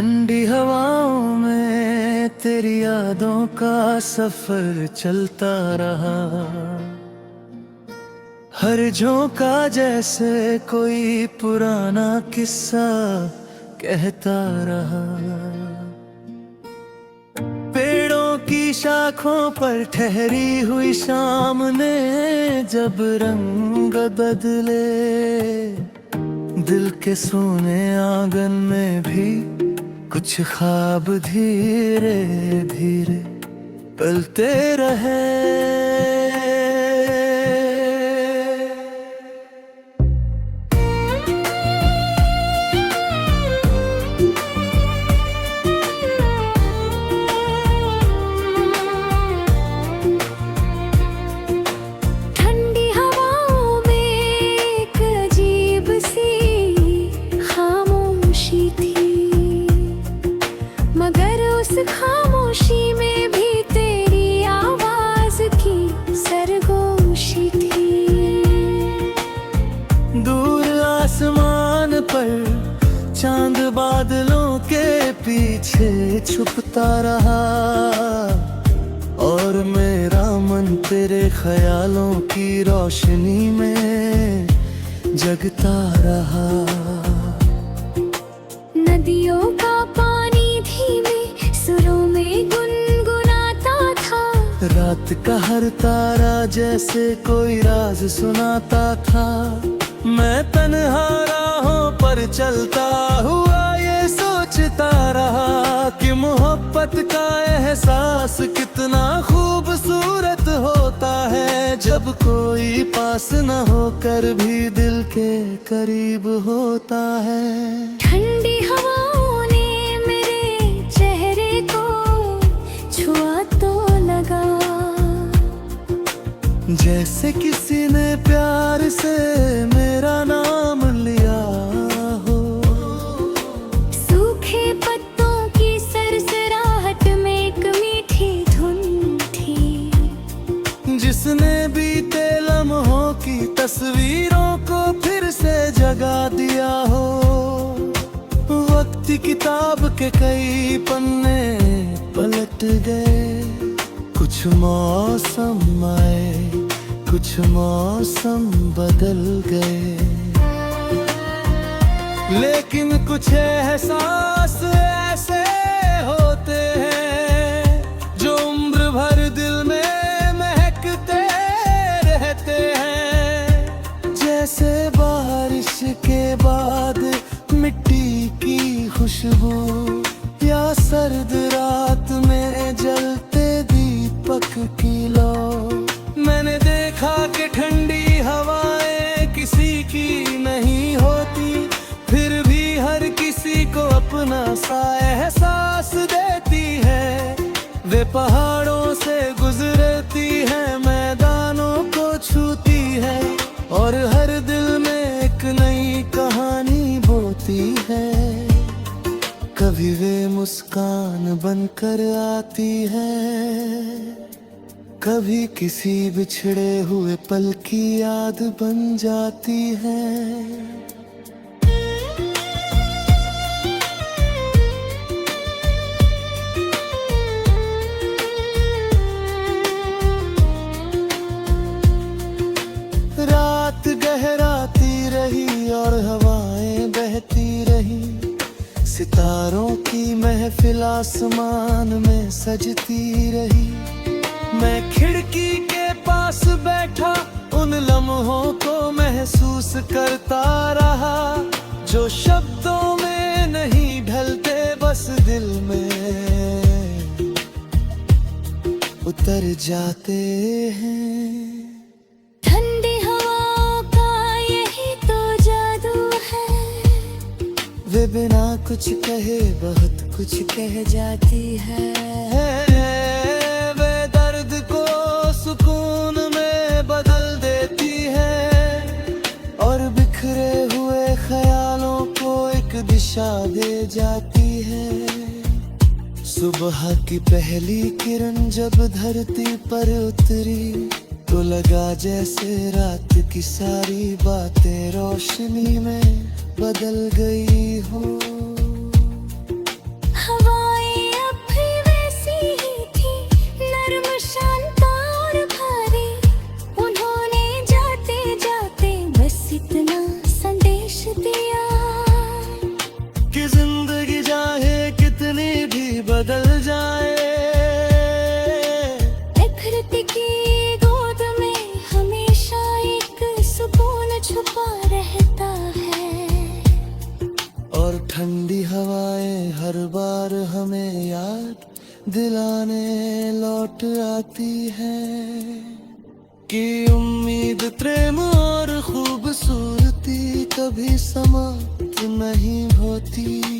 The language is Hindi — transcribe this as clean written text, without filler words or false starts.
ठंडी हवाओं में तेरी यादों का सफर चलता रहा। हर झोंका जैसे कोई पुराना किस्सा कहता रहा। पेड़ों की शाखों पर ठहरी हुई शाम ने जब रंग बदले, दिल के सोने आंगन में भी कुछ ख्वाब धीरे धीरे पलते रहे। खामोशी में भी तेरी आवाज की सरगोशी थी। दूर आसमान पर चांद बादलों के पीछे छुपता रहा, और मेरा मन तेरे ख्यालों की रोशनी में जगता रहा। नदियों का पानी धीमे सुरों में गुनगुनाता था। रात का हर तारा जैसे कोई राज सुनाता था। मैं तन्हा राहों पर चलता हुआ ये सोचता रहा कि मोहब्बत का एहसास कितना खूबसूरत होता है, जब कोई पास न होकर भी दिल के करीब होता है। ठंडी हवाओं ने मेरे चेहरे को छुआ तो लगा, जैसे किसी ने प्यार से मेरा नाम लिया हो। सूखे पत्तों की सरसराहट में एक मीठी धुन थी, जिसने बीते लम्हों की तस्वीरों को फिर से जगा दिया हो। वक्त की किताब के कई पन्ने पलट गए, कुछ मौसम आए कुछ मौसम बदल गए, लेकिन कुछ एहसास ऐसे होते हैं जो उम्र भर दिल में महकते रहते हैं। जैसे बारिश के बाद मिट्टी की खुशबू, या सर्द रात में जलते दीपक की लौ। मैंने देखा कि ठंडी हवाएं किसी की नहीं होती, फिर भी हर किसी को अपना सा एहसास देती है। वे पहाड़ों से गुजरती है, मैदानों को छूती है, और हर दिल में एक नई कहानी बोती है। कभी वे मुस्कान बनकर आती है, कभी किसी बिछड़े हुए पल की याद बन जाती है। रात गहराती रही और हवाएं बहती रही, सितारों की महफिल आसमान में सजती रही। मैं खिड़की के पास बैठा उन लम्हों को महसूस करता रहा, जो शब्दों में नहीं ढलते, बस दिल में उतर जाते हैं। ठंडी हवाओं का यही तो जादू है, वे बिना कुछ कहे बहुत कुछ कह जाती है। वे दर्द को सुकून में बदल देती है, और बिखरे हुए ख्यालों को एक दिशा दे जाती है। सुबह की पहली किरण जब धरती पर उतरी, तो लगा जैसे रात की सारी बातें रोशनी में बदल गई हो। दिलाने लौट आती है कि उम्मीद प्रेम और खूबसूरती कभी समाप्त नहीं होती।